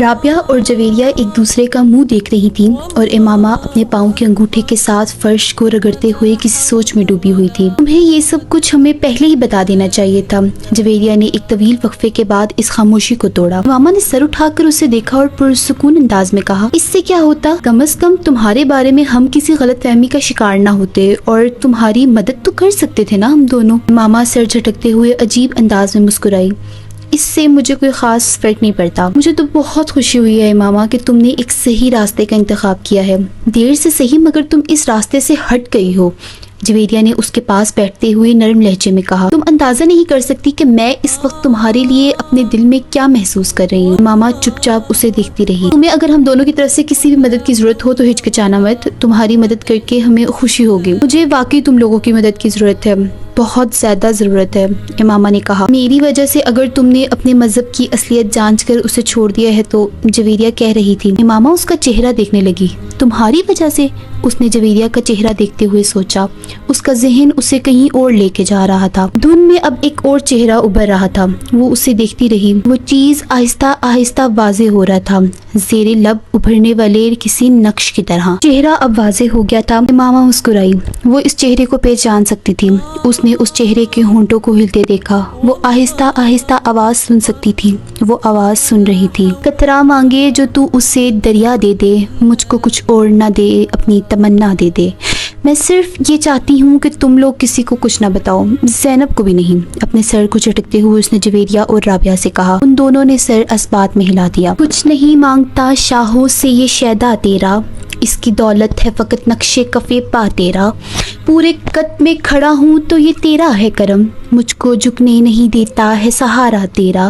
رابعہ اور جویریہ ایک دوسرے کا منہ دیکھ رہی تھیں اور امامہ اپنے پاؤں کے انگوٹھے کے ساتھ فرش کو رگڑتے ہوئے کسی سوچ میں ڈوبی ہوئی تھی۔ تمہیں یہ سب کچھ ہمیں پہلے ہی بتا دینا چاہیے تھا، جویریہ نے ایک طویل وقفے کے بعد اس خاموشی کو توڑا۔ امامہ نے سر اٹھا کر اسے دیکھا اور پرسکون انداز میں کہا، اس سے کیا ہوتا؟ کم از کم تمہارے بارے میں ہم کسی غلط فہمی کا شکار نہ ہوتے اور تمہاری مدد تو کر سکتے تھے نا ہم دونوں۔ امامہ سر جھٹکتے ہوئے عجیب انداز میں مسکرائی، اس سے مجھے کوئی خاص فرق نہیں پڑتا۔ مجھے تو بہت خوشی ہوئی ہے امامہ کہ تم نے ایک صحیح راستے کا انتخاب کیا ہے، دیر سے صحیح مگر تم اس راستے سے ہٹ گئی ہو۔ جویریہ نے اس کے پاس بیٹھتے ہوئے نرم لہجے میں کہا، تم اندازہ نہیں کر سکتی کہ میں اس وقت تمہارے لیے اپنے دل میں کیا محسوس کر رہی ہوں۔ امامہ چپ چاپ اسے دیکھتی رہی۔ تمہیں اگر ہم دونوں کی طرف سے کسی بھی مدد کی ضرورت ہو تو ہچکچانا مت، تمہاری مدد کر کے ہمیں خوشی ہوگی۔ مجھے واقعی تم لوگوں کی مدد کی ضرورت ہے، بہت زیادہ ضرورت ہے، امامہ نے کہا۔ میری وجہ سے اگر تم نے اپنے مذہب کی اصلیت جانچ کر اسے چھوڑ دیا ہے تو، جویریہ کہہ رہی تھی۔ امامہ اس کا چہرہ دیکھنے لگی۔ تمہاری وجہ سے؟ اس نے جویریہ کا چہرہ دیکھتے ہوئے سوچا، اس کا ذہن اسے کہیں اور لے کے جا رہا تھا۔ دھن میں اب ایک اور چہرہ ابھر رہا تھا، وہ اسے دیکھتی رہی۔ وہ چیز آہستہ آہستہ واضح ہو رہا تھا، زیر لب ابھرنے والے کسی نقش کی طرح۔ چہرہ اب واضح ہو گیا تھا۔ امامہ مسکرائی، وہ اس چہرے کو پہچان سکتی تھی۔ اس نے اس چہرے کے ہونٹوں کو ہلتے دیکھا، وہ آہستہ آہستہ آواز سن سکتی تھی، وہ آواز سن رہی تھی، قطرہ مانگے جو تو اسے دریا دے دے، مجھ کو کچھ اور نہ دے، اپنی تمنا دے دے، میں صرف یہ چاہتی ہوں کہ تم لوگ کسی کو کچھ نہ بتاؤ، زینب کو بھی نہیں۔ اپنے سر کو جھٹکتے ہوئے اس نے جویریہ اور رابعہ سے کہا۔ ان دونوں نے سر اس بات میں ہلا دیا۔ کچھ نہیں مانگتا شاہوں سے یہ شیدا تیرا، اس کی دولت ہے فقط نقشے کفے پا تیرا، پورے قد میں کھڑا ہوں تو یہ تیرا ہے کرم، مجھ کو جھکنے نہیں دیتا ہے سہارا تیرا،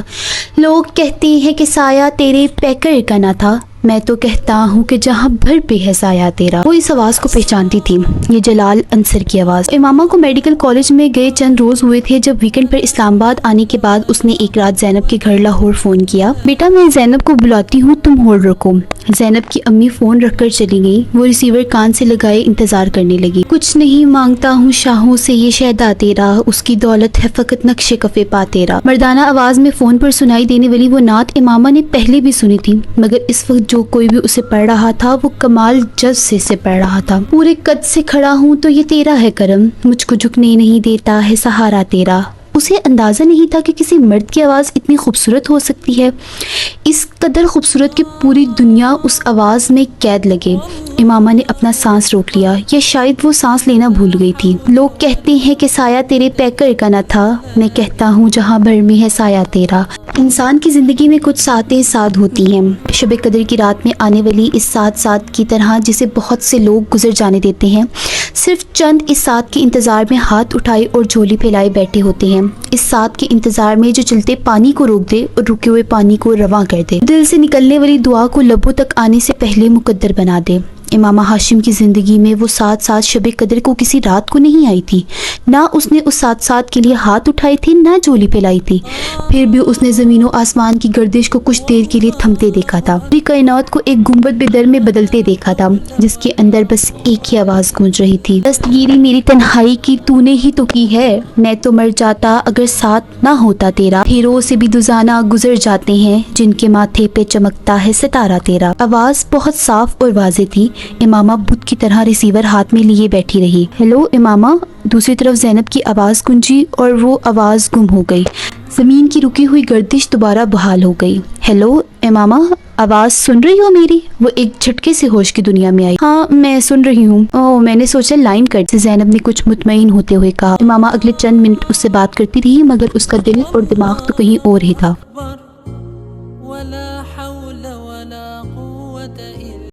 لوگ کہتے ہیں کہ سایہ تیرے پیکر کا نہ تھا، میں تو کہتا ہوں کہ جہاں بھر پہ ہے سایہ تیرا۔ وہ اس آواز کو پہچانتی تھی، یہ جلال انصر کی آواز۔ امامہ کو میڈیکل کالج میں گئے چند روز ہوئے تھے جب ویکنڈ پر اسلام آباد آنے کے بعد اس نے ایک رات زینب کے گھر لاہور فون کیا۔ بیٹا میں زینب کو بلاتی ہوں، تم ہولڈ رکھو۔ زینب کی امی فون رکھ کر چلی گئی۔ وہ ریسیور کان سے لگائے انتظار کرنے لگی۔ کچھ نہیں مانگتا ہوں شاہوں سے یہ شہدا تیرا، اس کی دولت ہے فقط نقش کفے پا تیرا۔ مردانہ آواز میں فون پر سنائی دینے والی وہ نعت امامہ نے پہلے بھی سنی تھی، مگر اس وقت جو کوئی بھی اسے پڑھ رہا تھا وہ کمال جذب سے پڑھ رہا تھا۔ پورے قد سے کھڑا ہوں تو یہ تیرا ہے کرم، مجھ کو جھکنے نہیں دیتا ہے سہارا تیرا۔ اسے اندازہ نہیں تھا کہ کسی مرد کی آواز اتنی خوبصورت ہو سکتی ہے، اس قدر خوبصورت کہ پوری دنیا اس آواز میں قید لگے۔ امامہ نے اپنا سانس روک لیا، یا شاید وہ سانس لینا بھول گئی تھی۔ لوگ کہتے ہیں کہ سایہ تیرے پیکر کا نہ تھا، میں کہتا ہوں جہاں بھر میں ہے سایہ تیرا۔ انسان کی زندگی میں کچھ ساتیں ساتھ ہوتی ہیں، شب قدر کی رات میں آنے والی اس ساتھ کی طرح جسے بہت سے لوگ گزر جانے دیتے ہیں، صرف چند اس ساتھ کے انتظار میں ہاتھ اٹھائے اور جھولی پھیلائے بیٹھے ہوتے ہیں، اس ساتھ کے انتظار میں جو چلتے پانی کو روک دے اور رکے ہوئے پانی کو رواں کر دے، دل سے نکلنے والی دعا کو لبوں تک آنے سے پہلے مقدر بنا دے۔ امامہ ہاشم کی زندگی میں وہ ساتھ شب قدر کو کسی رات کو نہیں آئی تھی، نہ اس نے اس ساتھ کے لیے ہاتھ اٹھائے تھے، نہ جولی پھیلائی تھی، پھر بھی اس نے زمین و آسمان کی گردش کو کچھ دیر کے لیے تھمتے دیکھا تھا، پوری کائنات کو ایک گنبد بے در میں بدلتے دیکھا تھا، جس کے اندر بس ایک ہی آواز گونج رہی تھی، دستگیری میری تنہائی کی تو نے ہی تو کی ہے، میں تو مر جاتا اگر ساتھ نہ ہوتا تیرا، ہیرو سے بھی دوزانہ گزر جاتے ہیں جن کے ماتھے پہ چمکتا ہے ستارہ تیرا۔ آواز بہت صاف اور واضح تھی۔ امامہ بت کی طرح ریسیور ہاتھ میں لیے بیٹھی رہی۔ ہیلو امامہ، دوسری طرف زینب کی آواز گونجی اور وہ آواز گم ہو گئی۔ زمین کی رکی ہوئی گردش دوبارہ بحال ہو گئی۔ ہیلو امامہ، آواز سن رہی ہو میری؟ وہ ایک جھٹکے سے ہوش کی دنیا میں آئی۔ ہاں میں سن رہی ہوں۔ اوہ میں نے سوچا لائن کٹ، زینب نے کچھ مطمئن ہوتے ہوئے کہا۔ امامہ اگلے چند منٹ اس سے بات کرتی رہی، مگر اس کا دل اور دماغ تو کہیں اور ہی تھا۔